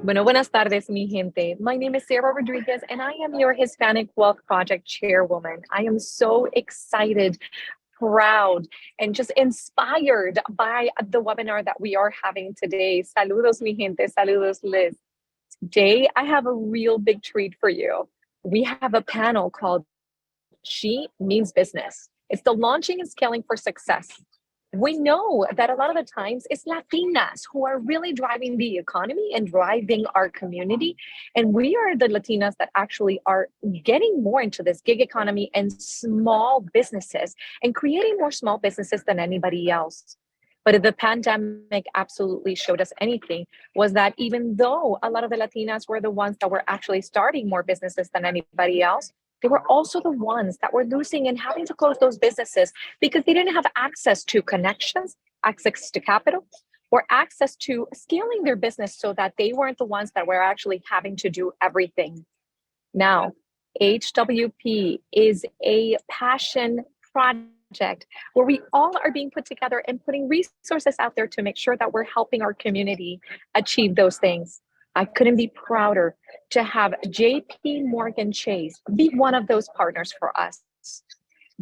Bueno, buenas tardes, mi gente. My name is Sarah Rodriguez, and I am your Hispanic Wealth Project chairwoman. I am so excited, proud, and just inspired by the webinar that we are having today. Saludos, mi gente. Saludos, Liz. Today, I have a real big treat for you. We have a panel called She Means Business. It's the launching and scaling for success. We know that a lot of the times it's Latinas who are really driving the economy and driving our community. And we are the Latinas that actually are getting more into this gig economy and small businesses and creating more small businesses than anybody else. But if the pandemic absolutely showed us anything, was that even though a lot of the Latinas were the ones that were actually starting more businesses than anybody else, they were also the ones that were losing and having to close those businesses because they didn't have access to connections, access to capital, or access to scaling their business so that they weren't the ones that were actually having to do everything. Now, HWP is a passion project where we all are being put together and putting resources out there to make sure that we're helping our community achieve those things. I couldn't be prouder to have JPMorgan Chase be one of those partners for us.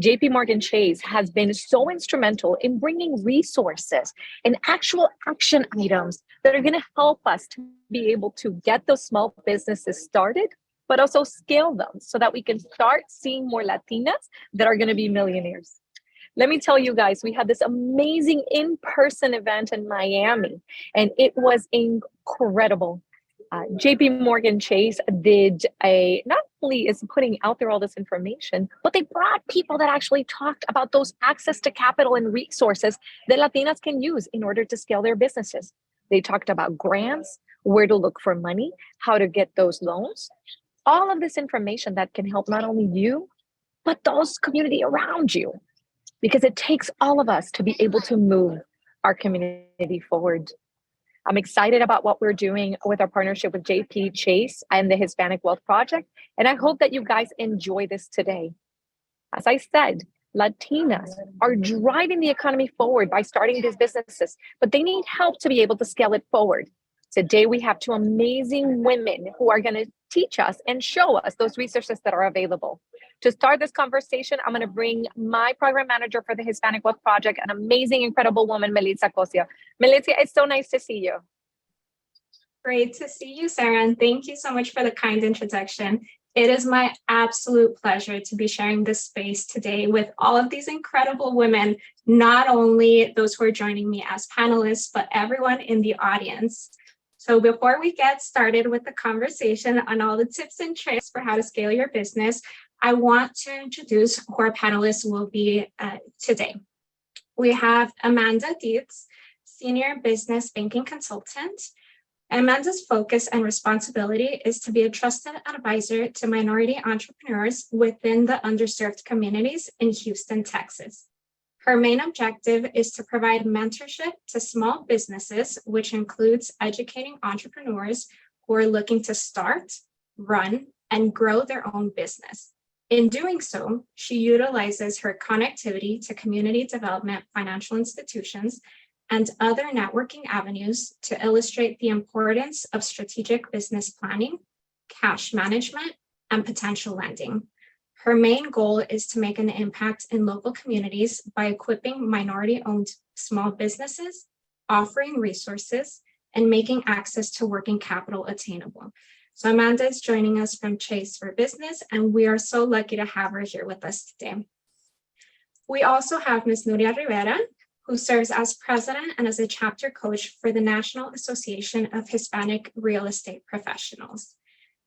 JPMorgan Chase has been so instrumental in bringing resources and actual action items that are going to help us to be able to get those small businesses started, but also scale them so that we can start seeing more Latinas that are going to be millionaires. Let me tell you guys, we had this amazing in-person event in Miami, and it was incredible. JP Morgan Chase did not only is putting out there all this information, but they brought people that actually talked about those access to capital and resources that Latinas can use in order to scale their businesses. They talked about grants, where to look for money, how to get those loans, all of this information that can help not only you, but those community around you, because it takes all of us to be able to move our community forward. I'm excited about what we're doing with our partnership with JP Chase and the Hispanic Wealth Project, and I hope that you guys enjoy this today. As I said, Latinas are driving the economy forward by starting these businesses, but they need help to be able to scale it forward. Today, we have two amazing women who are going to teach us and show us those resources that are available. To start this conversation, I'm going to bring my program manager for the Hispanic Wealth Project, an amazing, incredible woman, Melissa Cosio. Melissa, it's so nice to see you. Great to see you, Sarah, and thank you so much for the kind introduction. It is my absolute pleasure to be sharing this space today with all of these incredible women, not only those who are joining me as panelists, but everyone in the audience. So before we get started with the conversation on all the tips and tricks for how to scale your business, I want to introduce who our panelists will be today. We have Amanda Dietz, Senior Business Banking Consultant. Amanda's focus and responsibility is to be a trusted advisor to minority entrepreneurs within the underserved communities in Houston, Texas. Her main objective is to provide mentorship to small businesses, which includes educating entrepreneurs who are looking to start, run, and grow their own business. In doing so, she utilizes her connectivity to community development financial institutions and other networking avenues to illustrate the importance of strategic business planning, cash management, and potential lending. Her main goal is to make an impact in local communities by equipping minority-owned small businesses, offering resources, and making access to working capital attainable. So Amanda is joining us from Chase for Business, and we are so lucky to have her here with us today. We also have Ms. Nuria Rivera, who serves as president and as a chapter coach for the National Association of Hispanic Real Estate Professionals.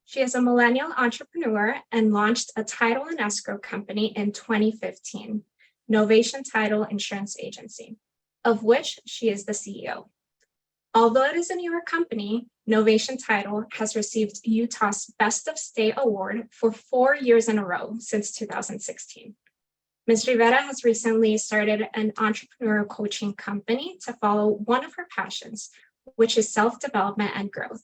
She is a millennial entrepreneur and launched a title and escrow company in 2015, Novation Title Insurance Agency, of which she is the CEO. Although it is a newer company, Novation Title has received Utah's Best of State Award for 4 years in a row since 2016. Ms. Rivera has recently started an entrepreneurial coaching company to follow one of her passions, which is self-development and growth.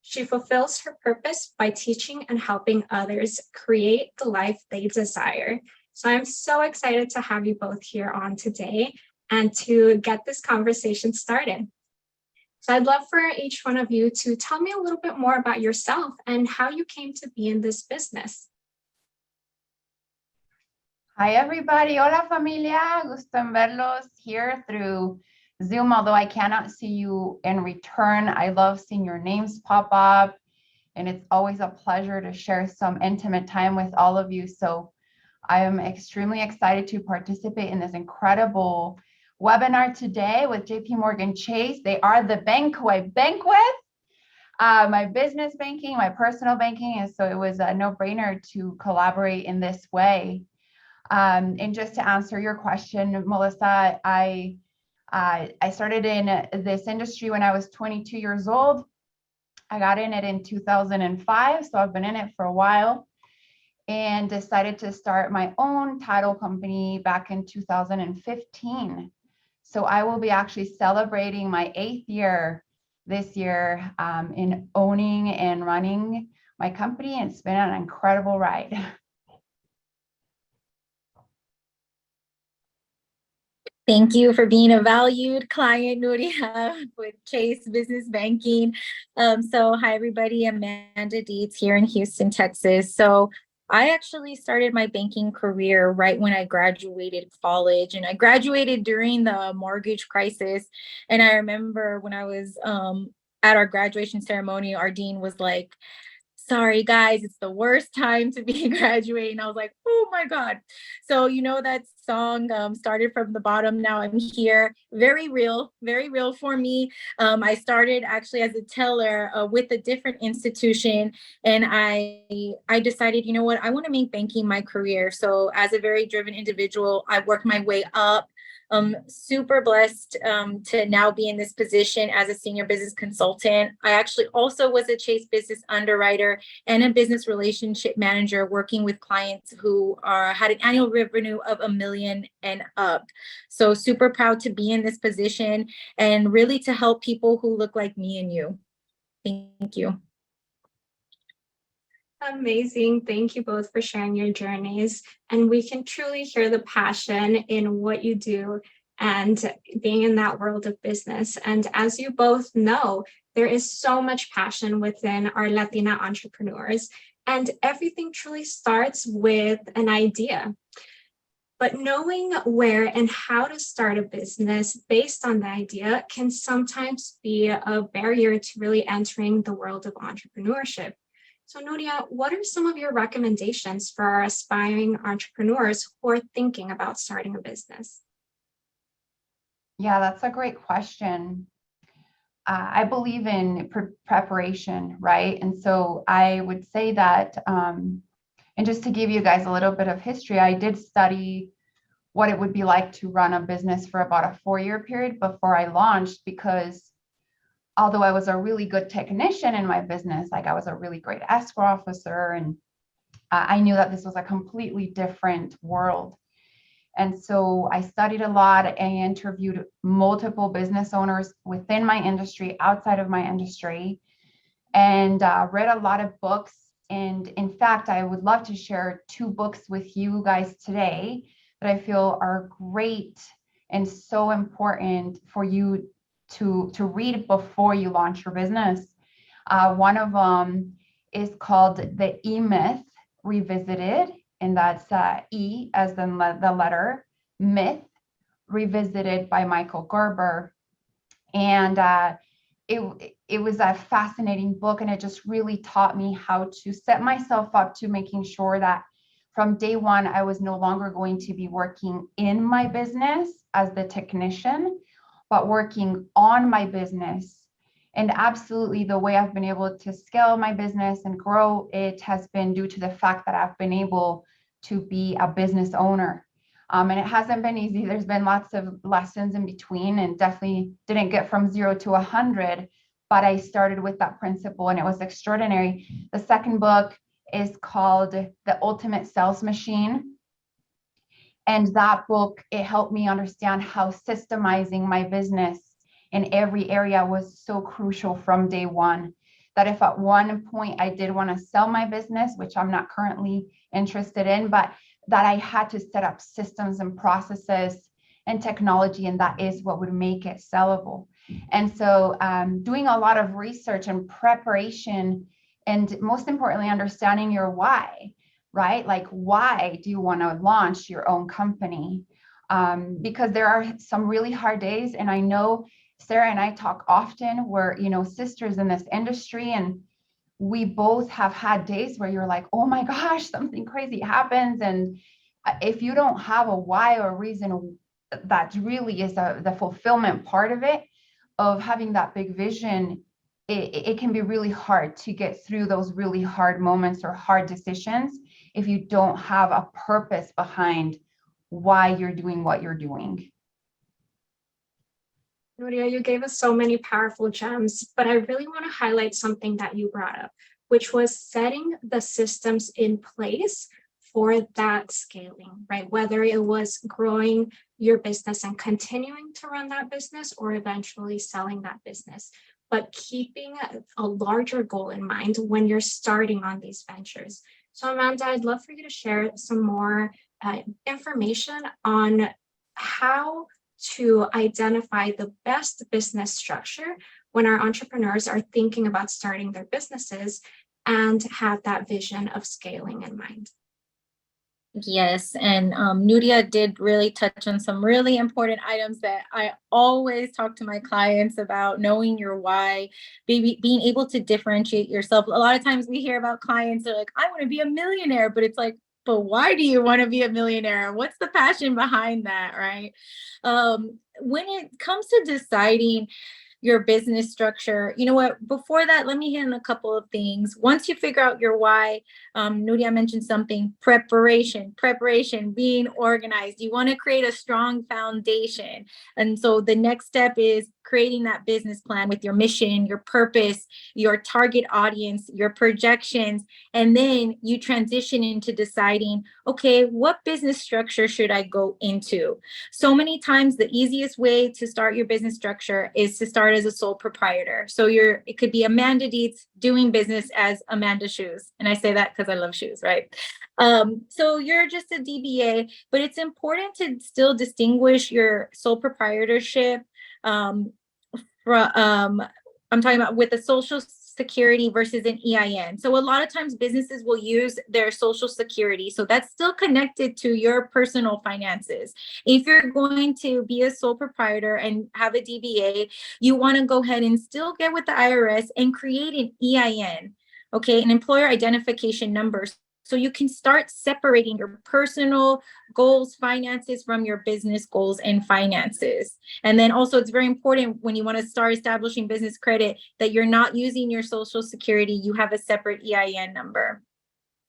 She fulfills her purpose by teaching and helping others create the life they desire. So I'm so excited to have you both here on today and to get this conversation started. So I'd love for each one of you to tell me a little bit more about yourself and how you came to be in this business. Hi, everybody. Hola, familia. Gusto en verlos here through Zoom, although I cannot see you in return. I love seeing your names pop up, and it's always a pleasure to share some intimate time with all of you. So I am extremely excited to participate in this incredible webinar today with JPMorgan Chase. They are the bank who I bank with. My business banking, my personal banking, and so it was a no-brainer to collaborate in this way. And just to answer your question, Melissa, I started in this industry when I was 22 years old. I got in it in 2005, so I've been in it for a while, and decided to start my own title company back in 2015. So I will be actually celebrating my 8th year this year in owning and running my company. It's been an incredible ride. Thank you for being a valued client, Nuria, with Chase Business Banking. Hi, everybody. Amanda Dietz here in Houston, Texas. So I actually started my banking career right when I graduated college, and I graduated during the mortgage crisis. And I remember when I was at our graduation ceremony, our dean was like, sorry guys, it's the worst time to be graduating. I was like, oh my God. So that song, started from the bottom, now I'm here. Very real for me. I started actually as a teller with a different institution, and I decided, you know what, I want to make banking my career. So as a very driven individual, I worked my way up. Super blessed to now be in this position as a senior business consultant. I actually also was a Chase business underwriter and a business relationship manager, working with clients who had an annual revenue of $1 million and up. So super proud to be in this position and really to help people who look like me and you. Thank you. Amazing. Thank you both for sharing your journeys. And we can truly hear the passion in what you do and being in that world of business. And as you both know, there is so much passion within our Latina entrepreneurs, and everything truly starts with an idea. But knowing where and how to start a business based on the idea can sometimes be a barrier to really entering the world of entrepreneurship. So Nuria, what are some of your recommendations for our aspiring entrepreneurs who are thinking about starting a business? Yeah, that's a great question. I believe in preparation, right? And so I would say that, and just to give you guys a little bit of history, I did study what it would be like to run a business for about a 4-year period before I launched, because although I was a really good technician in my business, like I was a really great escrow officer, and I knew that this was a completely different world. And so I studied a lot and interviewed multiple business owners within my industry, outside of my industry, and read a lot of books. And in fact, I would love to share 2 books with you guys today that I feel are great and so important for you to read before you launch your business. One of them is called The E-Myth Revisited, and that's E as in the letter, myth, revisited by Michael Gerber. And it was a fascinating book, and it just really taught me how to set myself up to making sure that from day one, I was no longer going to be working in my business as the technician, but working on my business. And absolutely, the way I've been able to scale my business and grow it has been due to the fact that I've been able to be a business owner. And it hasn't been easy. There's been lots of lessons in between, and definitely didn't get from 0 to 100, but I started with that principle, and it was extraordinary. The second book is called The Ultimate Sales Machine. And that book, it helped me understand how systemizing my business in every area was so crucial from day one. That if at one point I did want to sell my business, which I'm not currently interested in, but that I had to set up systems and processes and technology, and that is what would make it sellable. And so doing a lot of research and preparation, and most importantly, understanding your why, right? Like, why do you want to launch your own company? Because there are some really hard days. And I know Sarah and I talk often, we're, sisters in this industry, and we both have had days where you're like, oh my gosh, something crazy happens. And if you don't have a why or reason, that really is the fulfillment part of it, of having that big vision, it can be really hard to get through those really hard moments or hard decisions if you don't have a purpose behind why you're doing what you're doing. Nuria, you gave us so many powerful gems, but I really want to highlight something that you brought up, which was setting the systems in place for that scaling, right? Whether it was growing your business and continuing to run that business, or eventually selling that business, but keeping a larger goal in mind when you're starting on these ventures. So Amanda, I'd love for you to share some more information on how to identify the best business structure when our entrepreneurs are thinking about starting their businesses and have that vision of scaling in mind. Yes, and Nuria did really touch on some really important items that I always talk to my clients about: knowing your why, being able to differentiate yourself. A lot of times we hear about clients that are like, I want to be a millionaire, but it's like, but why do you want to be a millionaire? What's the passion behind that, right? When it comes to deciding your business structure, you know what, before that, let me hit on a couple of things. Once you figure out your why, Nuria mentioned something: preparation, being organized. You want to create a strong foundation. And so the next step is creating that business plan with your mission, your purpose, your target audience, your projections. And then you transition into deciding, okay, what business structure should I go into? So many times the easiest way to start your business structure is to start as a sole proprietor. So it could be Amanda Dietz doing business as Amanda Shoes. And I say that because I love shoes, right? So you're just a DBA, but it's important to still distinguish your sole proprietorship I'm talking about with a social security versus an EIN. So a lot of times businesses will use their social security. So that's still connected to your personal finances. If you're going to be a sole proprietor and have a DBA, you want to go ahead and still get with the IRS and create an EIN, okay, an employer identification number. So you can start separating your personal goals, finances from your business goals and finances. And then also, it's very important when you want to start establishing business credit that you're not using your social security, you have a separate EIN number.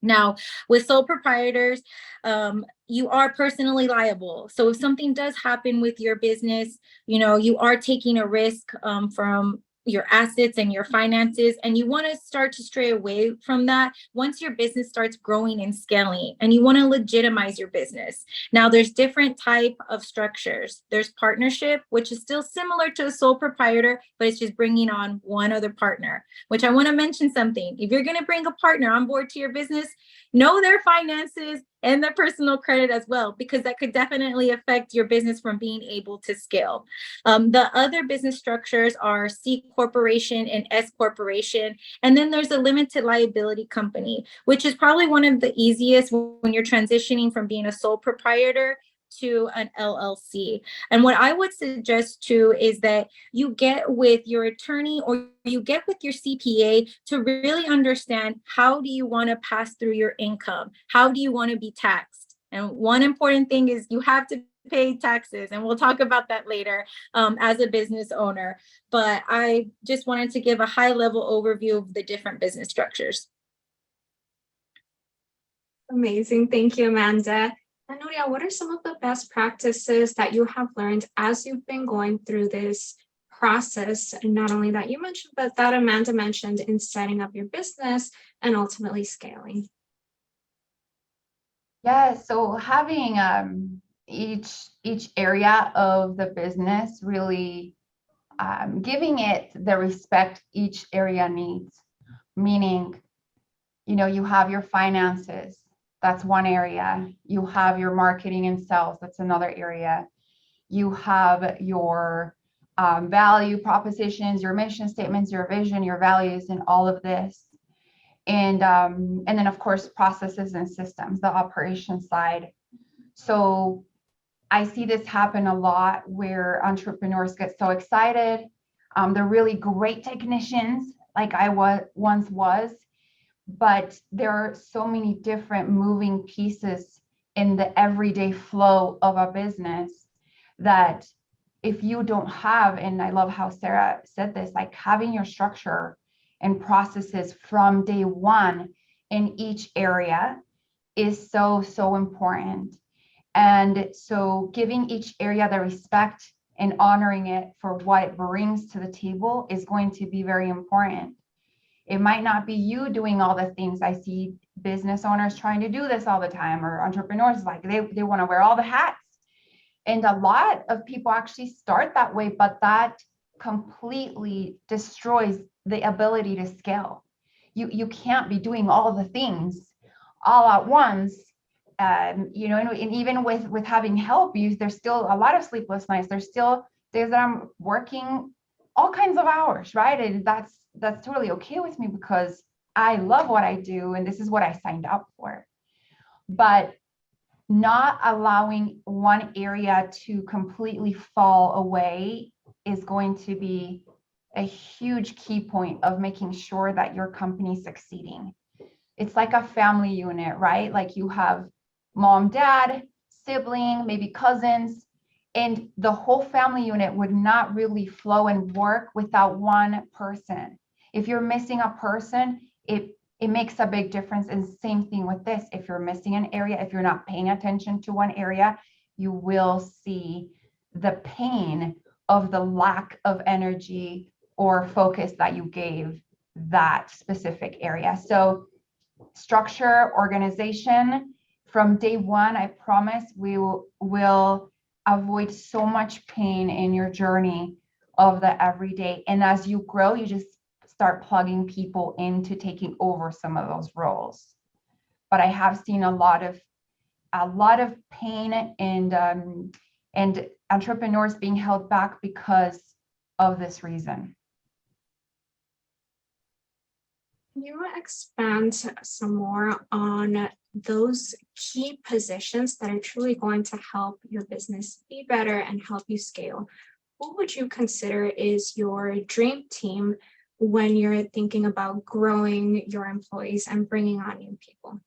Now, with sole proprietors, you are personally liable. So if something does happen with your business, you are taking a risk from your assets and your finances, and you want to start to stray away from that once your business starts growing and scaling, and you want to legitimize your business. Now, there's different type of structures. There's partnership, which is still similar to a sole proprietor, but it's just bringing on one other partner, which I want to mention something. If you're going to bring a partner on board to your business, know their finances and their personal credit as well, because that could definitely affect your business from being able to scale. The other business structures are C corporation and S corporation. And then there's a limited liability company, which is probably one of the easiest when you're transitioning from being a sole proprietor to an LLC. And what I would suggest too is that you get with your attorney or you get with your CPA to really understand, how do you want to pass through your income? How do you want to be taxed? And one important thing is you have to pay taxes, and we'll talk about that later as a business owner. But I just wanted to give a high level overview of the different business structures. Amazing. Thank you, Amanda. And Nuria, what are some of the best practices that you have learned as you've been going through this process, not only that you mentioned, but that Amanda mentioned, in setting up your business and ultimately scaling? Yeah, so having each area of the business, really giving it the respect each area needs, meaning, you have your finances, that's one area. You have your marketing and sales, that's another area. You have your value propositions, your mission statements, your vision, your values, and all of this. And then of course, processes and systems, the operation side. So I see this happen a lot where entrepreneurs get so excited. They're really great technicians, like I once was, but there are so many different moving pieces in the everyday flow of a business that if you don't have, and I love how Sarah said this, like having your structure and processes from day one in each area is so, so important. And so giving each area the respect and honoring it for what it brings to the table is going to be very important. It might not be you doing all the things. I see business owners trying to do this all the time, or entrepreneurs, like they want to wear all the hats. And a lot of people actually start that way, but that completely destroys the ability to scale. You can't be doing all the things all at once. You know, and even with having help, there's still a lot of sleepless nights. There's still days that I'm working all kinds of hours, right? And that's totally okay with me because I love what I do and this is what I signed up for. But not allowing one area to completely fall away is going to be a huge key point of making sure that your company's succeeding. It's like a family unit, right? Like you have mom, dad, sibling, maybe cousins, and the whole family unit would not really flow and work without one person. If you're missing a person, it makes a big difference. And same thing with this. If you're missing an area, if you're not paying attention to one area, you will see the pain of the lack of energy or focus that you gave that specific area. So structure, organization, from day one, I promise we will avoid so much pain in your journey of the everyday. And as you grow, you just start plugging people into taking over some of those roles. But I have seen a lot of pain and entrepreneurs being held back because of this reason. Can you expand some more on those key positions that are truly going to help your business be better and help you scale? Who would you consider is your dream team when you're thinking about growing your employees and bringing on new people?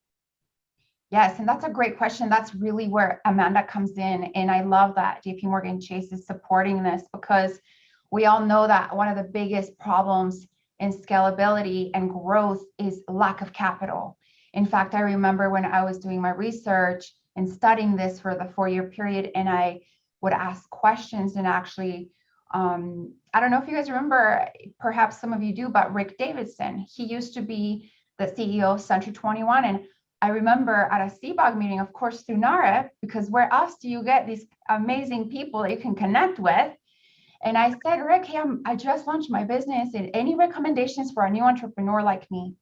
Yes, and that's a great question. That's really where Amanda comes in. And I love that JPMorgan Chase is supporting this because we all know that one of the biggest problems in scalability and growth is lack of capital. In fact, I remember when I was doing my research and studying this for the 4-year period, and I would ask questions and actually, I don't know if you guys remember, perhaps some of you do, but Rick Davidson, he used to be the CEO of Century 21. And I remember at a CBOG meeting, of course, through NARA, because where else do you get these amazing people that you can connect with? And I said, Rick, hey, I just launched my business, and any recommendations for a new entrepreneur like me?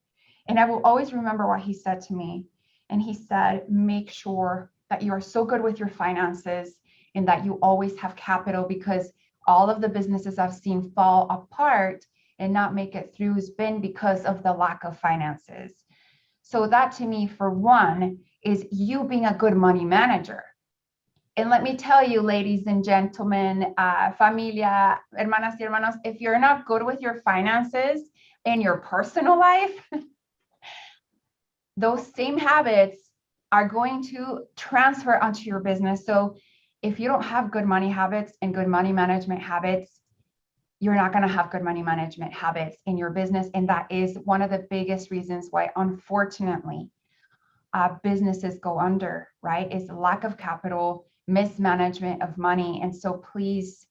And I will always remember what he said to me. And he said, make sure that you are so good with your finances and that you always have capital, because all of the businesses I've seen fall apart and not make it through has been because of the lack of finances. So that to me, for one, is you being a good money manager. And let me tell you, ladies and gentlemen, familia, hermanas y hermanos, if you're not good with your finances in your personal life, those same habits are going to transfer onto your business. So if you don't have good money habits and good money management habits, you're not going to have good money management habits in your business. And that is one of the biggest reasons why, unfortunately, businesses go under, right? Is lack of capital, mismanagement of money. And so please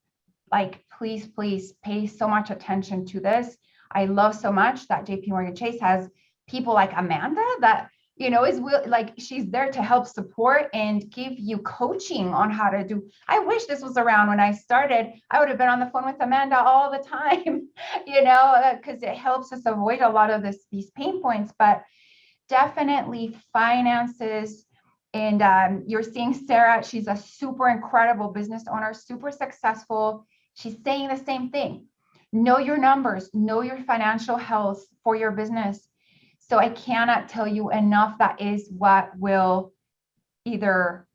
pay so much attention to this. I love so much that JPMorgan Chase has people like Amanda that, you know, she's there to help support and give you coaching on how to do. I wish this was around when I started. I would have been on the phone with Amanda all the time, you know, because it helps us avoid a lot of these pain points. But definitely finances. And you're seeing Sarah, she's a super incredible business owner, super successful. She's saying the same thing. Know your numbers, know your financial health for your business. So I cannot tell you enough. That is what will either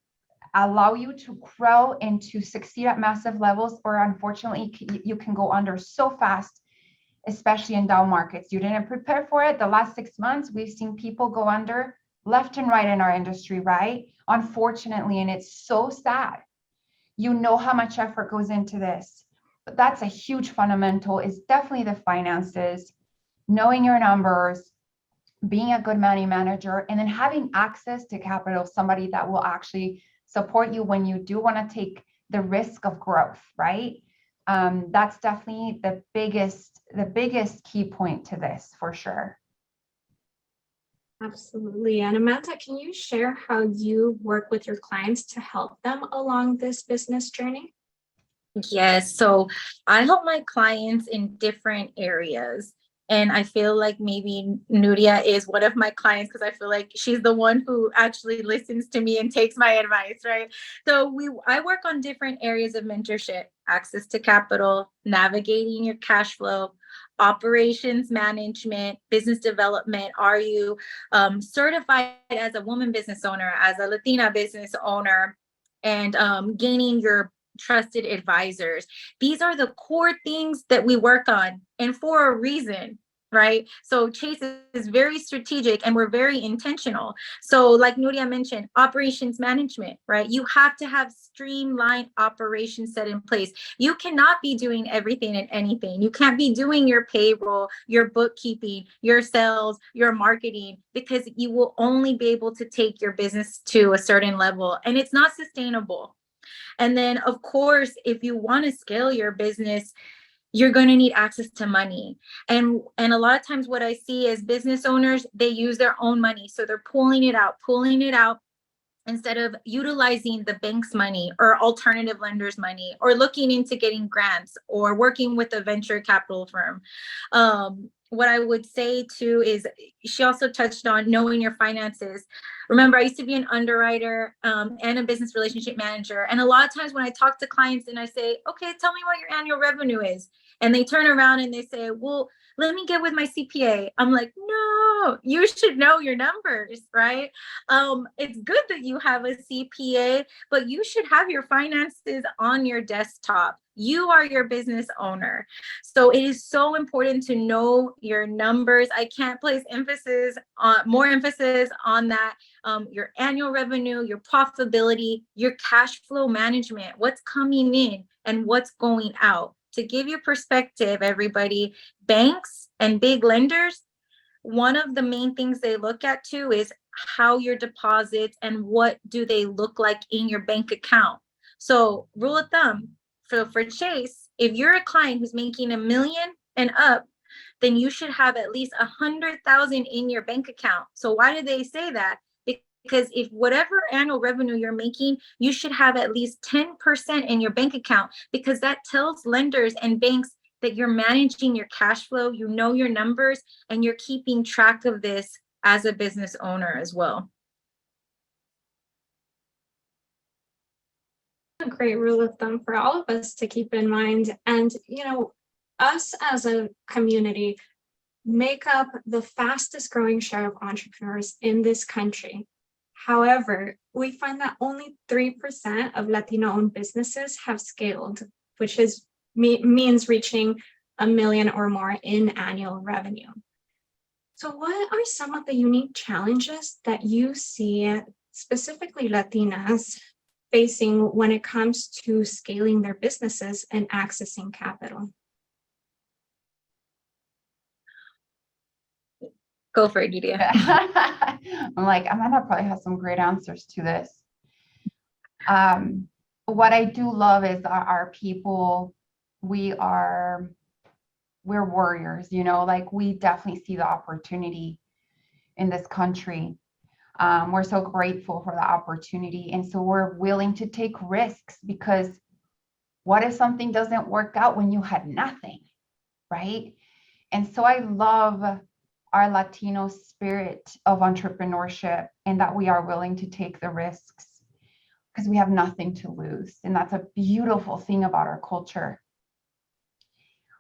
allow you to grow and to succeed at massive levels, or unfortunately, you can go under so fast, especially in down markets. You didn't prepare for it. The last 6 months, we've seen people go under left and right in our industry, right? Unfortunately, and it's so sad. You know how much effort goes into this, but that's a huge fundamental, is definitely the finances, knowing your numbers, being a good money manager, and then having access to capital, somebody that will actually support you when you do want to take the risk of growth, right? That's definitely the biggest key point to this, for sure. Absolutely. And Amanda, can you share how you work with your clients to help them along this business journey? Yes. So I help my clients in different areas. And I feel like maybe Nuria is one of my clients because I feel like she's the one who actually listens to me and takes my advice, right? So I work on different areas of mentorship: access to capital, navigating your cash flow, operations management, business development. Are you certified as a woman business owner, as a Latina business owner, and gaining your trusted advisors? These are the core things that we work on, and for a reason, right? So Chase is very strategic and we're very intentional. So like Nuria mentioned, operations management, right? You have to have streamlined operations set in place. You cannot be doing everything and anything. You can't be doing your payroll, your bookkeeping, your sales, your marketing, because you will only be able to take your business to a certain level, and it's not sustainable. And then, of course, if you want to scale your business, you're going to need access to money. And a lot of times what I see is business owners, they use their own money. So they're pulling it out instead of utilizing the bank's money or alternative lenders' money, or looking into getting grants or working with a venture capital firm. What I would say too is, she also touched on knowing your finances. Remember, I used to be an underwriter and a business relationship manager. And a lot of times when I talk to clients and I say, okay, tell me what your annual revenue is, and they turn around and they say, well, let me get with my CPA. I'm like, no, you should know your numbers, right? It's good that you have a CPA, but you should have your finances on your desktop. You are your business owner. So it is so important to know your numbers. I can't place more emphasis on that. Your annual revenue, your profitability, your cash flow management, what's coming in and what's going out. To give you perspective, everybody, banks and big lenders, one of the main things they look at too is how your deposits and what do they look like in your bank account. So rule of thumb, for Chase, if you're a client who's making $1 million and up, then you should have at least 100,000 in your bank account. So why do they say that? Because if whatever annual revenue you're making, you should have at least 10% in your bank account, because that tells lenders and banks that you're managing your cash flow, you know your numbers, and you're keeping track of this as a business owner as well. A great rule of thumb for all of us to keep in mind. And, us as a community make up the fastest growing share of entrepreneurs in this country. However, we find that only 3% of Latino-owned businesses have scaled, which means reaching $1 million or more in annual revenue. So what are some of the unique challenges that you see, specifically Latinas, facing when it comes to scaling their businesses and accessing capital? Go for it, Nuria. I'm like, Amanda probably has some great answers to this. What I do love is our people. We're warriors, like we definitely see the opportunity in this country. We're so grateful for the opportunity. And so we're willing to take risks, because what if something doesn't work out when you had nothing, right? And so I love our Latino spirit of entrepreneurship, and that we are willing to take the risks because we have nothing to lose. And that's a beautiful thing about our culture.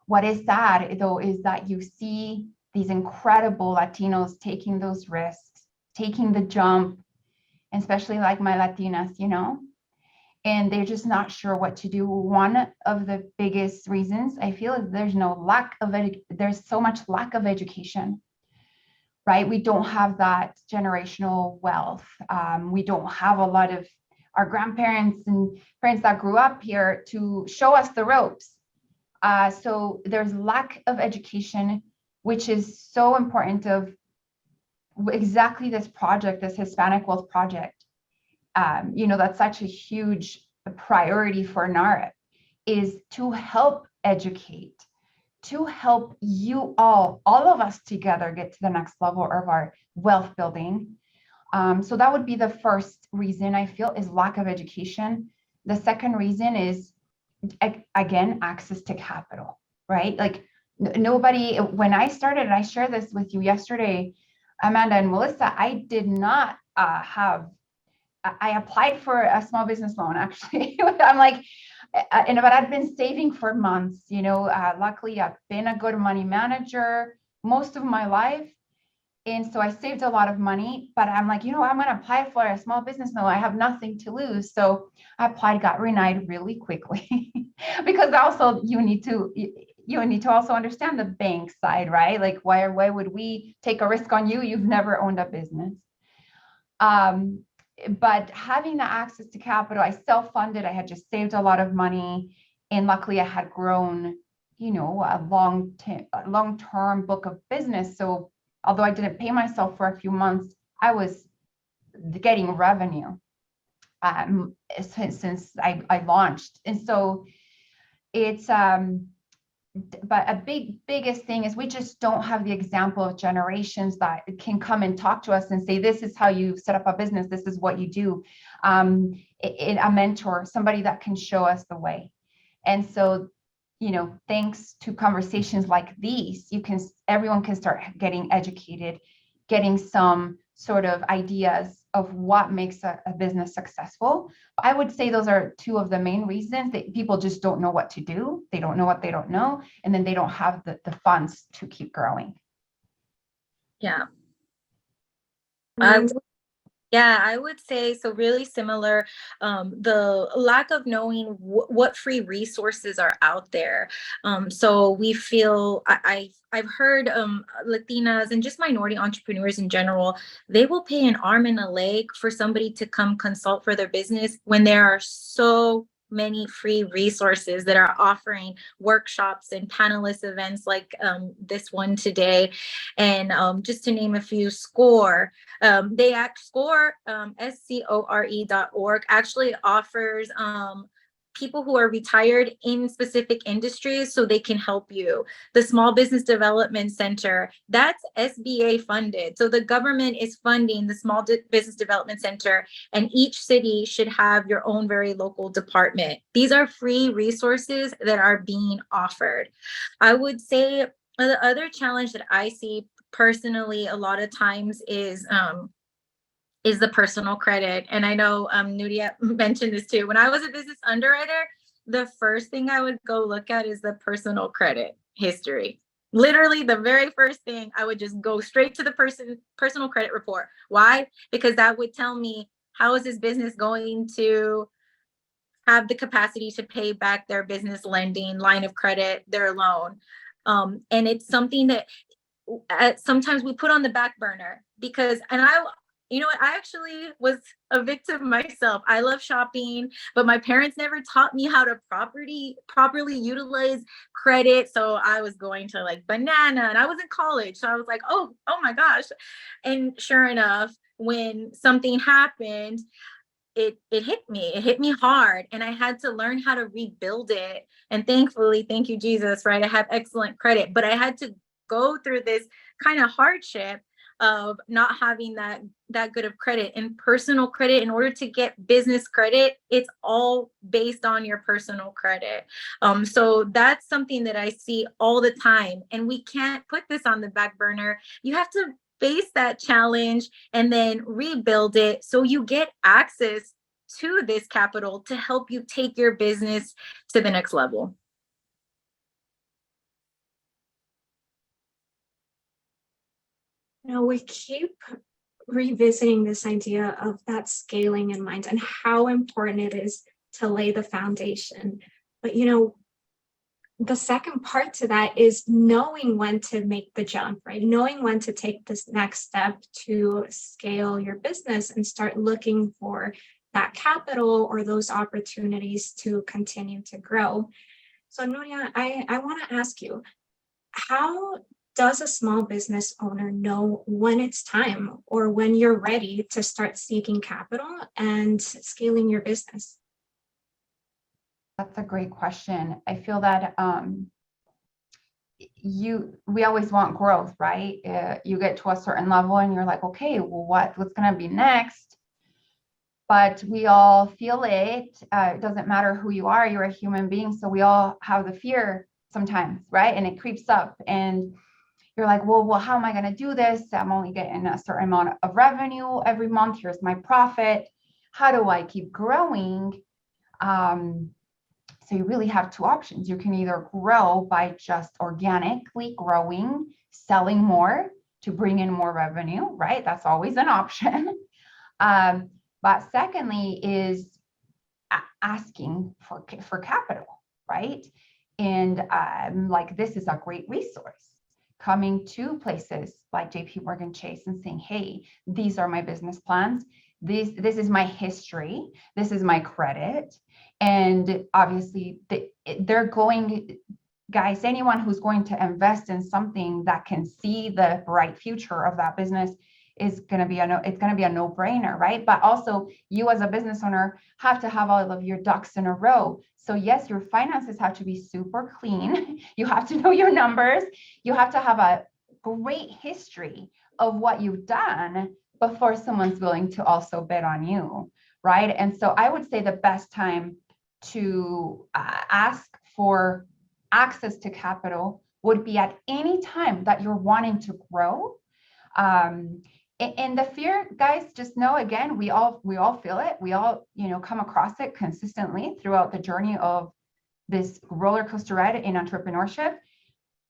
What is sad though is that you see these incredible Latinos taking those risks, taking the jump, especially like my Latinas, and they're just not sure what to do. One of the biggest reasons I feel is there's so much lack of education, right? We don't have that generational wealth. We don't have a lot of our grandparents and parents that grew up here to show us the ropes. So there's lack of education, which is so important of exactly this project, this Hispanic Wealth Project. That's such a huge priority for NARA, is to help educate, to help you all of us together get to the next level of our wealth building. So that would be the first reason I feel is lack of education. The second reason is, again, access to capital, right? Like nobody, when I started, and I shared this with you yesterday, Amanda and Melissa, I did not I applied for a small business loan, actually. I'm like, but I'd been saving for months, luckily I've been a good money manager most of my life. And so I saved a lot of money, but I'm like, I'm going to apply for a small business loan. I have nothing to lose. So I applied, got denied really quickly because also you need to also understand the bank side, right? Like why would we take a risk on you? You've never owned a business. But having the access to capital, I self-funded, I had just saved a lot of money. And luckily I had grown, a long-term book of business. So although I didn't pay myself for a few months, I was getting revenue since I launched. And so it's, but a biggest thing is we just don't have the example of generations that can come and talk to us and say, this is how you set up a business. This is what you do. A mentor, somebody that can show us the way. And so, thanks to conversations like these, everyone can start getting educated, getting some sort of ideas of what makes a business successful. I would say those are two of the main reasons that people just don't know what to do. They don't know what they don't know. And then they don't have the funds to keep growing. Yeah. And Yeah, I would say so. Really similar. The lack of knowing what free resources are out there. So we feel I've heard Latinas and just minority entrepreneurs in general, they will pay an arm and a leg for somebody to come consult for their business when there are so many free resources that are offering workshops and panelist events like this one today. And just to name a few, SCORE. SCORE.org actually offers people who are retired in specific industries so they can help you. The Small Business Development Center, that's SBA funded. So the government is funding the Small Business Development Center, and each city should have your own very local department. These are free resources that are being offered. I would say the other challenge that I see personally a lot of times is the personal credit. And I know Nuria mentioned this too. When I was a business underwriter, the first thing I would go look at is the personal credit history. Literally the very first thing, I would just go straight to the personal credit report. Why? Because that would tell me, how is this business going to have the capacity to pay back their business lending line of credit, their loan. And it's something that sometimes we put on the back burner because, and I actually was a victim myself. I love shopping, but my parents never taught me how to properly utilize credit. So I was going to like Banana, and I was in college. So I was like, oh my gosh. And sure enough, when something happened, it hit me hard, and I had to learn how to rebuild it. And thankfully, thank you, Jesus, right? I have excellent credit, but I had to go through this kind of hardship of not having that good of credit. And personal credit, in order to get business credit, it's all based on your personal credit. So that's something that I see all the time, and we can't put this on the back burner. You have to face that challenge and then rebuild it so you get access to this capital to help you take your business to the next level. we keep revisiting this idea of that scaling in mind and how important it is to lay the foundation. But, the second part to that is knowing when to make the jump, right? Knowing when to take this next step to scale your business and start looking for that capital or those opportunities to continue to grow. So Nuria, I want to ask you, how does a small business owner know when it's time or when you're ready to start seeking capital and scaling your business? That's a great question. I feel that we always want growth, right? You get to a certain level and you're like, okay, well, what's going to be next? But we all feel it. It doesn't matter who you are. You're a human being. So we all have the fear sometimes, right? And it creeps up and you're like, well, how am I going to do this? I'm only getting a certain amount of revenue every month. Here's my profit. How do I keep growing? So you really have two options. You can either grow by just organically growing, selling more to bring in more revenue, right? That's always an option. But secondly is asking for capital, right? And like this is a great resource. Coming to places like JPMorgan Chase and saying, hey, these are my business plans. This is my history. This is my credit. And obviously they're going, guys, anyone who's going to invest in something that can see the bright future of that business is going to be it's going to be a no-brainer, right? But also you as a business owner have to have all of your ducks in a row. So yes, your finances have to be super clean. You have to know your numbers. You have to have a great history of what you've done before someone's willing to also bet on you, right? And so I would say the best time to ask for access to capital would be at any time that you're wanting to grow. And the fear, guys, just know, again, we all feel it. We all, come across it consistently throughout the journey of this roller coaster ride in entrepreneurship.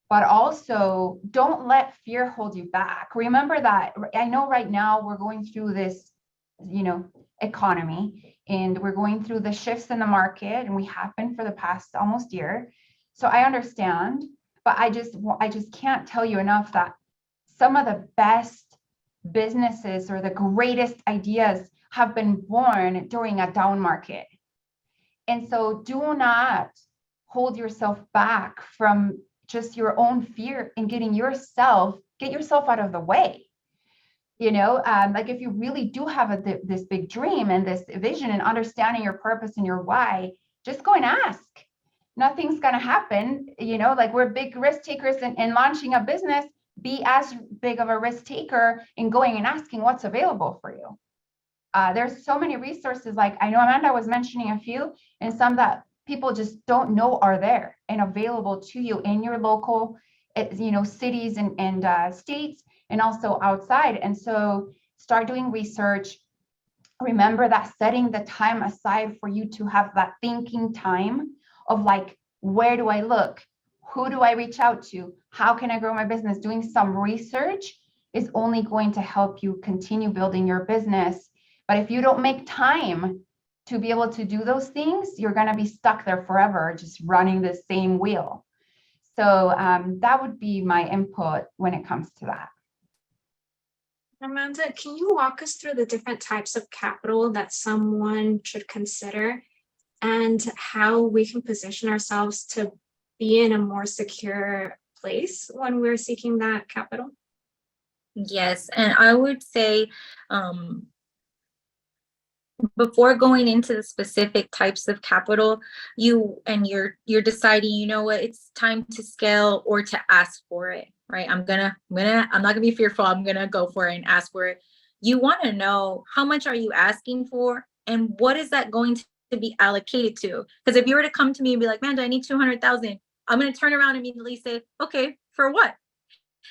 But also don't let fear hold you back. Remember that I know right now we're going through this, economy, and we're going through the shifts in the market, and we have been for the past almost year. So I understand, but I just can't tell you enough that some of the best businesses or the greatest ideas have been born during a down market. And so do not hold yourself back from just your own fear and get yourself out of the way. Like if you really do have this big dream and this vision and understanding your purpose and your why, just go and ask. Nothing's going to happen. Like we're big risk takers in launching a business. Be as big of a risk taker in going and asking what's available for you. There's so many resources. Like I know Amanda was mentioning a few, and some that people just don't know are there and available to you in your local, cities and states, and also outside. And so start doing research. Remember that setting the time aside for you to have that thinking time of like, where do I look? Who do I reach out to? How can I grow my business? Doing some research is only going to help you continue building your business. But if you don't make time to be able to do those things, you're going to be stuck there forever, just running the same wheel. So that would be my input when it comes to that. Amanda, can you walk us through the different types of capital that someone should consider and how we can position ourselves to be in a more secure place when we're seeking that capital? Yes, and I would say before going into the specific types of capital, you're deciding, it's time to scale or to ask for it, right? I'm not gonna be fearful. I'm gonna go for it and ask for it. You want to know how much are you asking for and what is that going to be allocated to? Because if you were to come to me and be like, Amanda, I need 200,000, I'm going to turn around and immediately say, okay, for what?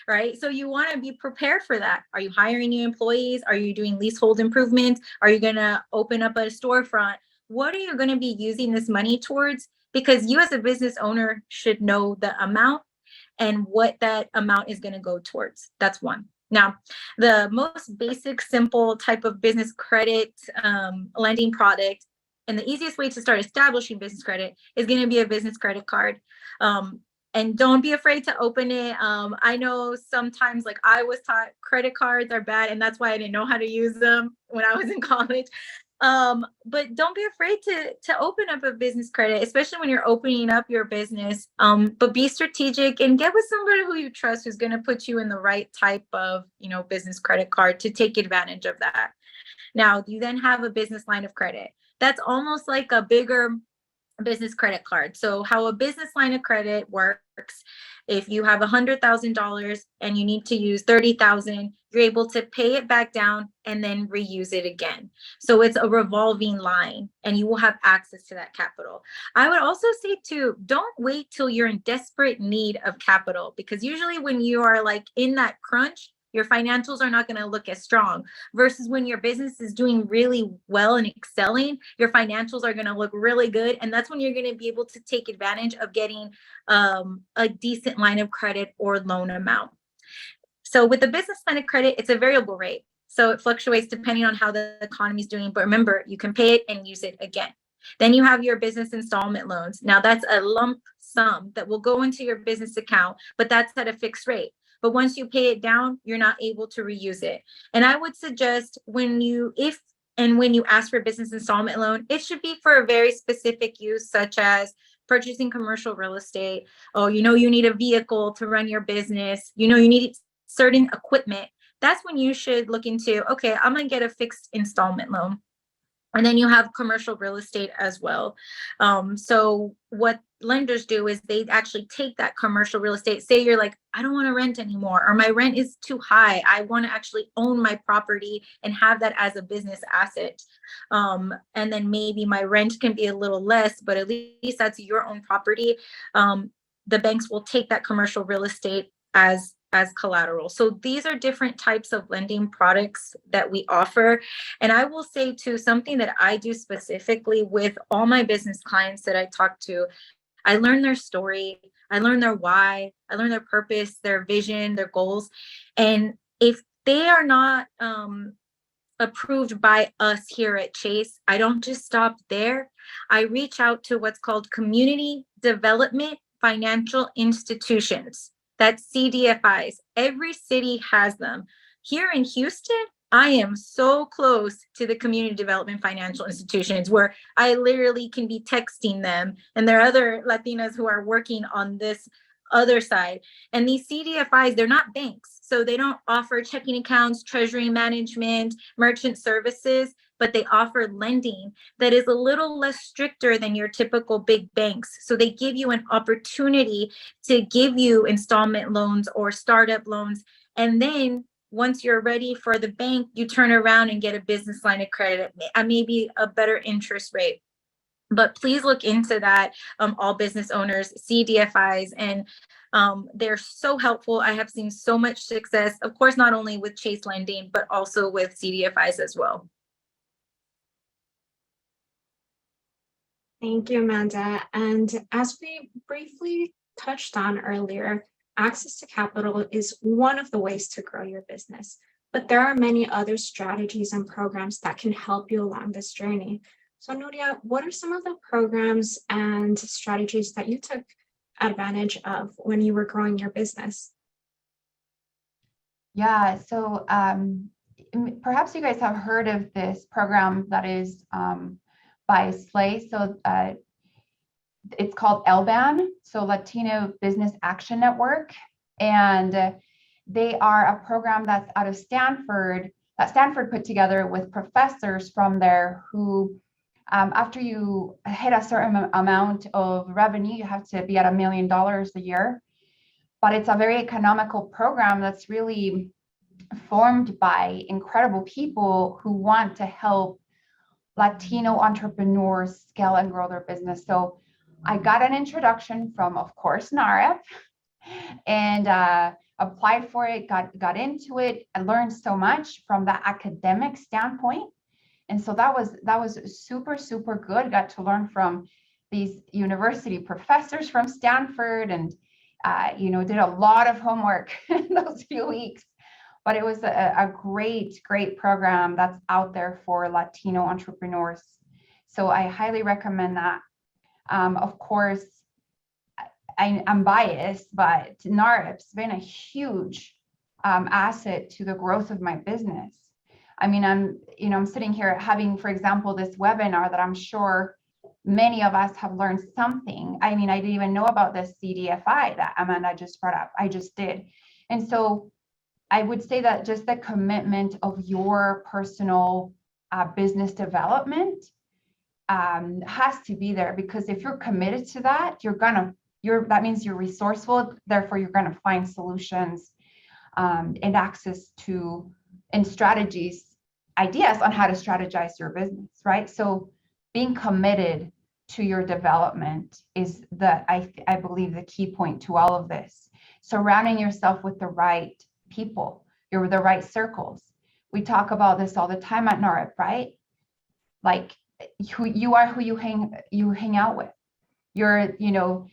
Right? So you want to be prepared for that. Are you hiring new employees? Are you doing leasehold improvements? Are you going to open up a storefront? What are you going to be using this money towards? Because you as a business owner should know the amount and what that amount is going to go towards. That's one. Now, the most basic, simple type of business credit lending product, and the easiest way to start establishing business credit is going to be a business credit card. And don't be afraid to open it. I know sometimes, like I was taught, credit cards are bad, and that's why I didn't know how to use them when I was in college. But don't be afraid to open up a business credit, especially when you're opening up your business. But be strategic and get with somebody who you trust, who's going to put you in the right type of, business credit card to take advantage of that. Now, you then have a business line of credit. That's almost like a bigger business credit card. So how a business line of credit works, if you have $100,000 and you need to use 30,000, you're able to pay it back down and then reuse it again. So it's a revolving line and you will have access to that capital. I would also say too, don't wait till you're in desperate need of capital, because usually when you are like in that crunch, your financials are not going to look as strong, versus when your business is doing really well and excelling, your financials are going to look really good. And that's when you're going to be able to take advantage of getting a decent line of credit or loan amount. So with the business line of credit, it's a variable rate. So it fluctuates depending on how the economy is doing. But remember, you can pay it and use it again. Then you have your business installment loans. Now that's a lump sum that will go into your business account, but that's at a fixed rate. But once you pay it down, you're not able to reuse it. And I would suggest when you ask for a business installment loan, it should be for a very specific use, such as purchasing commercial real estate. Oh, you need a vehicle to run your business. You need certain equipment. That's when you should look into, okay, I'm going to get a fixed installment loan. And then you have commercial real estate as well. So what lenders do is they actually take that commercial real estate. Say you're like, I don't want to rent anymore, or my rent is too high. I want to actually own my property and have that as a business asset. And then maybe my rent can be a little less, but at least that's your own property. The banks will take that commercial real estate as collateral. So these are different types of lending products that we offer. And I will say too, something that I do specifically with all my business clients that I talk to, I learn their story, I learn their why, I learn their purpose, their vision, their goals. And if they are not approved by us here at Chase, I don't just stop there. I reach out to what's called community development financial institutions. That's CDFIs. Every city has them. Here in Houston, I am so close to the community development financial institutions where I literally can be texting them. And there are other Latinas who are working on this other side. And these CDFIs, they're not banks. So they don't offer checking accounts, treasury management, merchant services, but they offer lending that is a little less stricter than your typical big banks. So they give you an opportunity to give you installment loans or startup loans. And then once you're ready for the bank, you turn around and get a business line of credit at maybe a better interest rate. But please look into that, all business owners, CDFIs, and they're so helpful. I have seen so much success, of course, not only with Chase Lending, but also with CDFIs as well. Thank you, Amanda. And as we briefly touched on earlier, access to capital is one of the ways to grow your business, but there are many other strategies and programs that can help you along this journey. So Nuria, what are some of the programs and strategies that you took advantage of when you were growing your business? Yeah, so perhaps you guys have heard of this program that is by SLAY. So it's called LBAN, so Latino Business Action Network. And they are a program that's out of Stanford, that Stanford put together with professors from there who, after you hit a certain amount of revenue, you have to be at $1 million a year. But it's a very economical program that's really formed by incredible people who want to help Latino entrepreneurs scale and grow their business. So I got an introduction from, of course, NAREP, and applied for it, got into it, and learned so much from the academic standpoint. And so that was super, super good. Got to learn from these university professors from Stanford, and did a lot of homework in those few weeks. but it was a great, great program that's out there for Latino entrepreneurs. So I highly recommend that. Of course, I'm biased, but NARIP's been a huge asset to the growth of my business. I mean, I'm sitting here having, for example, this webinar that I'm sure many of us have learned something. I mean, I didn't even know about this CDFI that Amanda just brought up. I just did. And so I would say that just the commitment of your personal business development has to be there, because if you're committed to that, that means you're resourceful. Therefore, you're going to find solutions and access to and strategies, ideas on how to strategize your business, right? So being committed to your development is I believe the key point to all of this. Surrounding yourself with the right people, you're the right circles. We talk about this all the time at NARIP, right? Like who you are, who you hang out with. You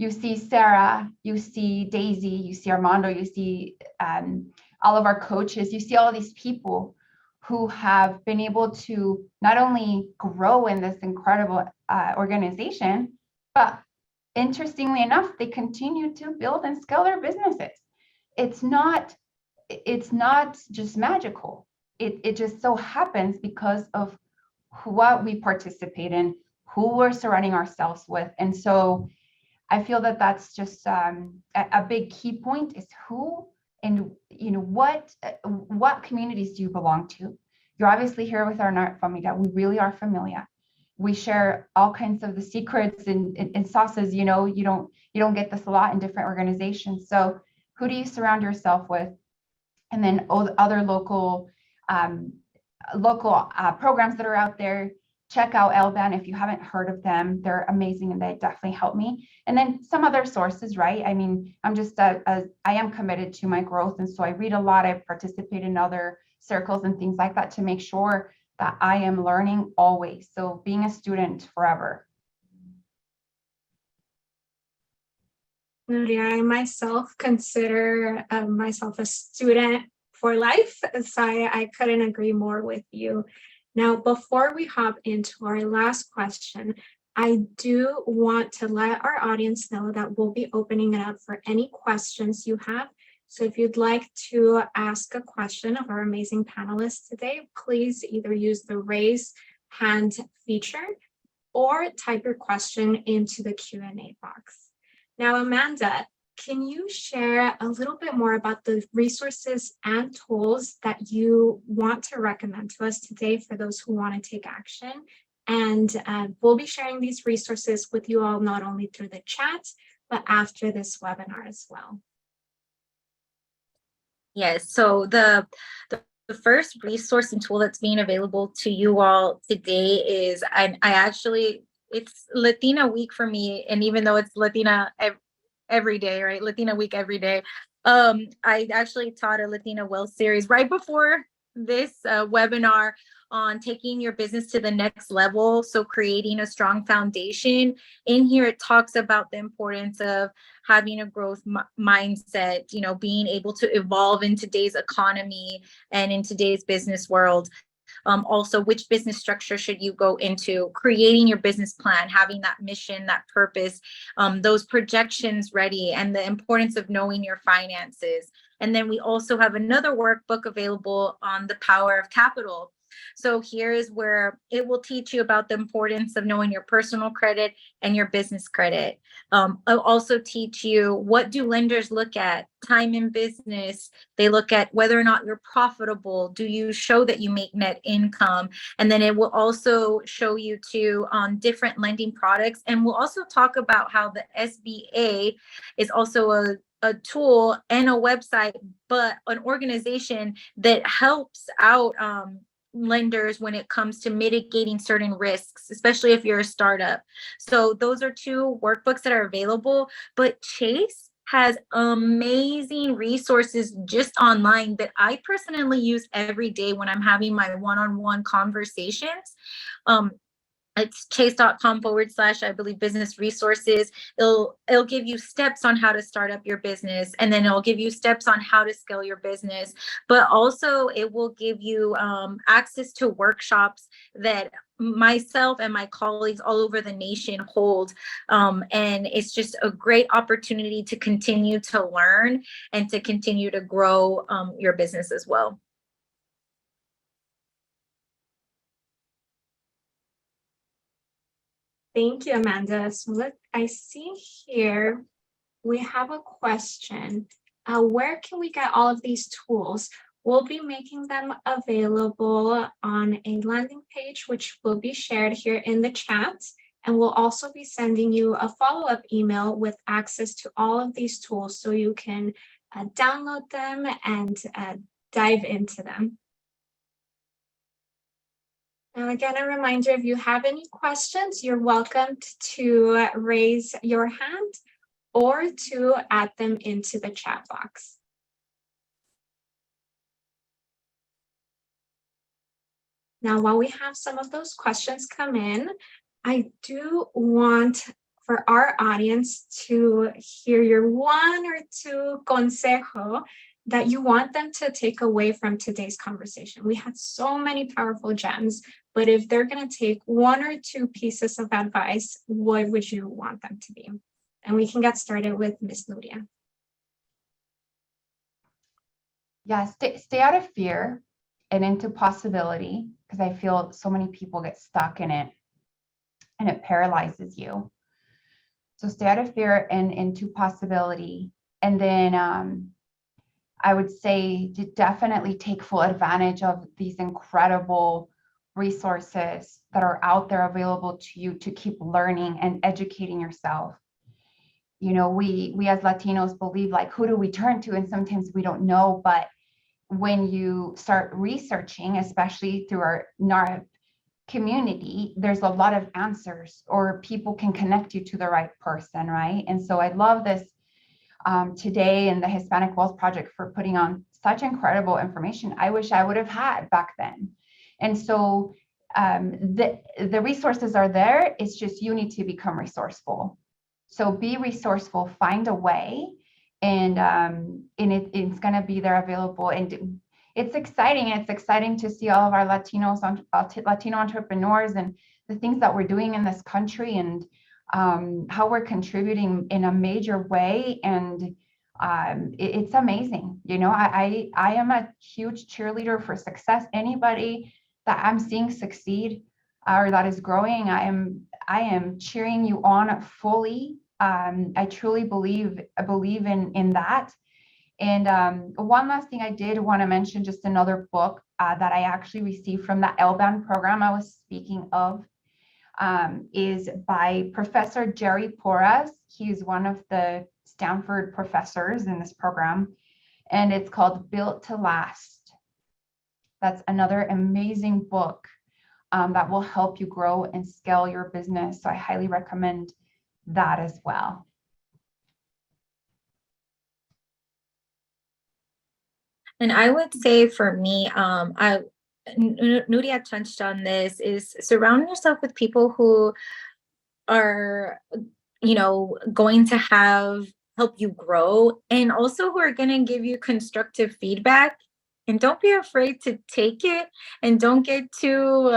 see Sarah, you see Daisy, you see Armando, you see all of our coaches, you see all these people who have been able to not only grow in this incredible organization, but interestingly enough, they continue to build and scale their businesses. It's not just magical. It just so happens because of what we participate in, who we're surrounding ourselves with. And so I feel that that's just a big key point, is who and what communities do you belong to? You're obviously here with our NARIP familia. We really are familiar. We share all kinds of the secrets and sauces. You don't get this a lot in different organizations. So who do you surround yourself with? And then other local programs that are out there. Check out LBAN if you haven't heard of them. They're amazing and they definitely help me. And then some other sources, right? I mean, I am committed to my growth. And so I read a lot. I participate in other circles and things like that to make sure that I am learning always. So being a student forever. Nuria, I myself consider myself a student for life. So I couldn't agree more with you. Now, before we hop into our last question, I do want to let our audience know that we'll be opening it up for any questions you have. So if you'd like to ask a question of our amazing panelists today, please either use the raise hand feature or type your question into the Q&A box. Now, Amanda, can you share a little bit more about the resources and tools that you want to recommend to us today for those who want to take action? And we'll be sharing these resources with you all, not only through the chat, but after this webinar as well. Yes, so the first resource and tool that's being available to you all today is, it's Latina Week for me. And even though it's Latina every day, right? Latina Week every day. I actually taught a Latina Wealth series right before this webinar on taking your business to the next level. So creating a strong foundation. In here, it talks about the importance of having a growth mindset, being able to evolve in today's economy and in today's business world. Also, which business structure should you go into, creating your business plan, having that mission, that purpose, those projections ready, and the importance of knowing your finances. And then we also have another workbook available on the power of capital. So here is where it will teach you about the importance of knowing your personal credit and your business credit. I'll also teach you, what do lenders look at? Time in business. They look at whether or not you're profitable. Do you show that you make net income? And then it will also show you on different lending products. And we'll also talk about how the SBA is also a tool and a website, but an organization that helps out lenders when it comes to mitigating certain risks, especially if you're a startup. So those are two workbooks that are available, but Chase has amazing resources just online that I personally use every day when I'm having my one-on-one conversations. It's chase.com/, I believe, business resources. It'll give you steps on how to start up your business, and then it'll give you steps on how to scale your business. But also it will give you access to workshops that myself and my colleagues all over the nation hold. And it's just a great opportunity to continue to learn and to continue to grow your business as well. Thank you, Amanda. So I see here we have a question. Where can we get all of these tools? We'll be making them available on a landing page, which will be shared here in the chat. And we'll also be sending you a follow-up email with access to all of these tools so you can download them and dive into them. Now, again, a reminder, if you have any questions, you're welcome to raise your hand or to add them into the chat box. Now, while we have some of those questions come in, I do want for our audience to hear your one or two consejo that you want them to take away from today's conversation. We had so many powerful gems, but if they're going to take one or two pieces of advice, what would you want them to be? And we can get started with Miss Nuria. Yeah, stay out of fear and into possibility, because I feel so many people get stuck in it and it paralyzes you. So stay out of fear and into possibility. And then I would say to definitely take full advantage of these incredible resources that are out there available to you to keep learning and educating yourself. You know, we as Latinos believe, like, who do we turn to? And sometimes we don't know, but when you start researching, especially through our NARP community, there's a lot of answers, or people can connect you to the right person, right? And so I love this today and the Hispanic Wealth Project for putting on such incredible information I wish I would have had back then. And so the resources are there. It's just you need to become resourceful. So be resourceful, find a way, and it's going to be there available. And it's exciting. It's exciting to see all of our Latino entrepreneurs and the things that we're doing in this country, and how we're contributing in a major way. And it's amazing. You know, I am a huge cheerleader for success. Anybody that I'm seeing succeed or that is growing, I am cheering you on fully. I truly believe in that. And one last thing I did want to mention, just another book that I actually received from the LBAN program I was speaking of, is by Professor Jerry Porras. He's one of the Stanford professors in this program, and it's called Built to Last. That's another amazing book that will help you grow and scale your business. So I highly recommend that as well. And I would say for me, Nuria touched on this, is surround yourself with people who are, you know, going to help you grow, and also who are going to give you constructive feedback. And don't be afraid to take it, and don't get too,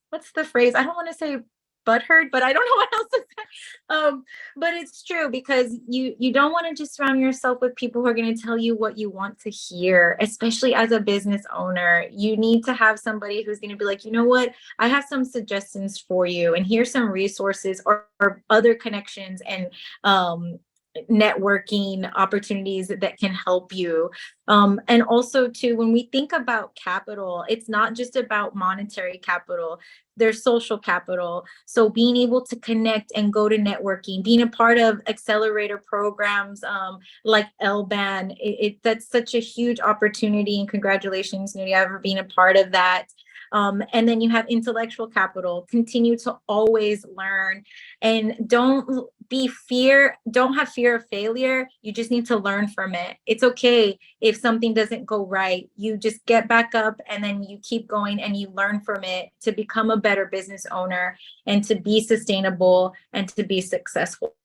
what's the phrase? I don't want to say butthurt, but I don't know what else to say. But it's true, because you don't want to just surround yourself with people who are going to tell you what you want to hear, especially as a business owner. You need to have somebody who's going to be like, you know what, I have some suggestions for you, and here's some resources or other connections and networking opportunities that can help you. And also too, when we think about capital, it's not just about monetary capital, there's social capital. So being able to connect and go to networking, being a part of accelerator programs like LBAN, that's such a huge opportunity. And congratulations, Nuria, for being a part of that. And then you have intellectual capital. Continue to always learn, and don't don't have fear of failure. You just need to learn from it. It's okay if something doesn't go right. You just get back up and then you keep going and you learn from it to become a better business owner and to be sustainable and to be successful.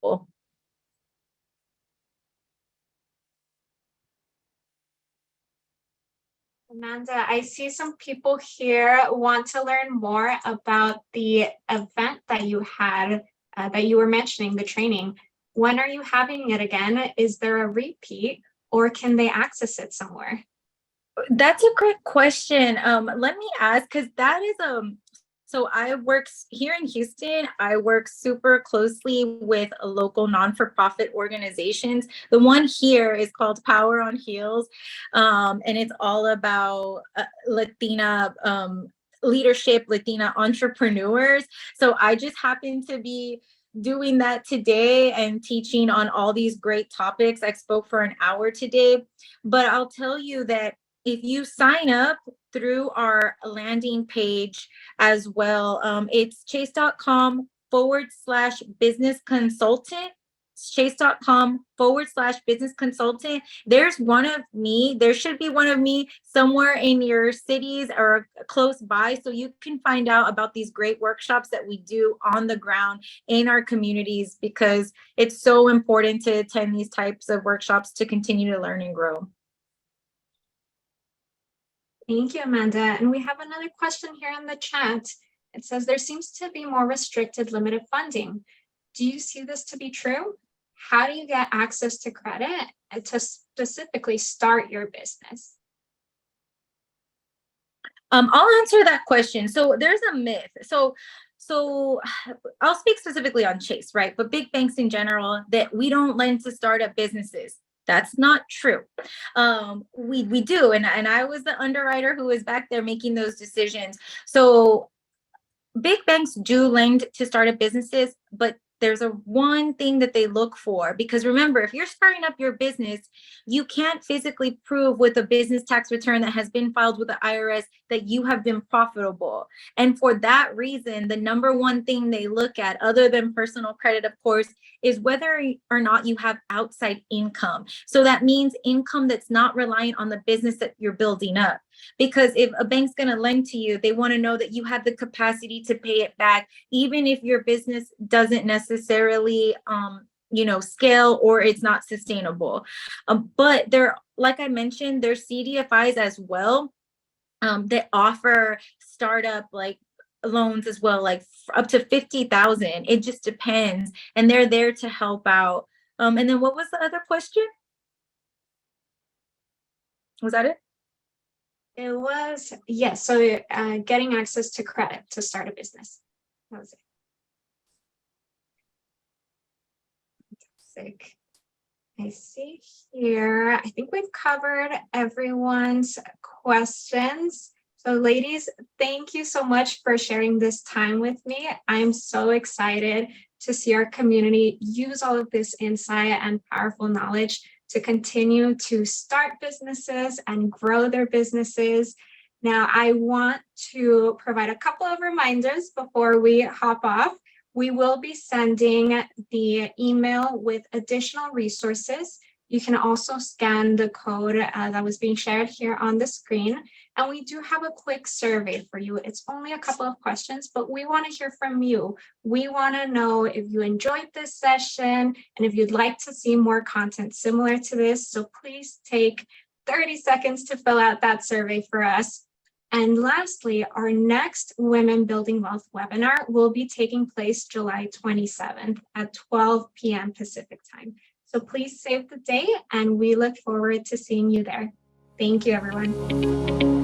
Amanda, I see some people here want to learn more about the event that you had, that you were mentioning, the training. When are you having it again? Is there a repeat, or can they access it somewhere? That's a great question. Let me ask, because that is so I work here in Houston. I work super closely with local non-for-profit organizations. The one here is called Power on Heels, and it's all about Latina leadership, Latina entrepreneurs. So I just happen to be doing that today and teaching on all these great topics. I spoke for an hour today, but I'll tell you that if you sign up through our landing page as well, it's chase.com/business consultant. Chase.com/business consultant. There's one of me. There should be one of me somewhere in your cities or close by, so you can find out about these great workshops that we do on the ground in our communities, because it's so important to attend these types of workshops to continue to learn and grow. Thank you, Amanda. And we have another question here in the chat. It says there seems to be more restricted limited funding. Do you see this to be true? How do you get access to credit to specifically start your business? I'll answer that question. So there's a myth. So I'll speak specifically on Chase, right? But big banks in general, that we don't lend to startup businesses. That's not true. We do, and I was the underwriter who was back there making those decisions. So big banks do lend to startup businesses, but there's a one thing that they look for, because remember, if you're starting up your business, you can't physically prove with a business tax return that has been filed with the IRS that you have been profitable. And for that reason, the number one thing they look at, other than personal credit, of course, is whether or not you have outside income. So that means income that's not reliant on the business that you're building up. Because if a bank's going to lend to you, they want to know that you have the capacity to pay it back, even if your business doesn't necessarily scale or it's not sustainable. But there, like I mentioned, there's CDFIs as well that offer startup like loans as well, like up to 50,000. It just depends, and they're there to help out. And then what was the other question? Was that it? It was, yes. So getting access to credit to start a business. That was it. Fantastic. I see here, I think we've covered everyone's questions. So ladies, thank you so much for sharing this time with me. I'm so excited to see our community use all of this insight and powerful knowledge to continue to start businesses and grow their businesses. Now, I want to provide a couple of reminders before we hop off. We will be sending the email with additional resources. You can also scan the code that was being shared here on the screen. And we do have a quick survey for you. It's only a couple of questions, but we want to hear from you. We want to know if you enjoyed this session and if you'd like to see more content similar to this. So please take 30 seconds to fill out that survey for us. And lastly, our next Women Building Wealth webinar will be taking place July 27th at 12 p.m. Pacific time. So please save the date, and we look forward to seeing you there. Thank you, everyone.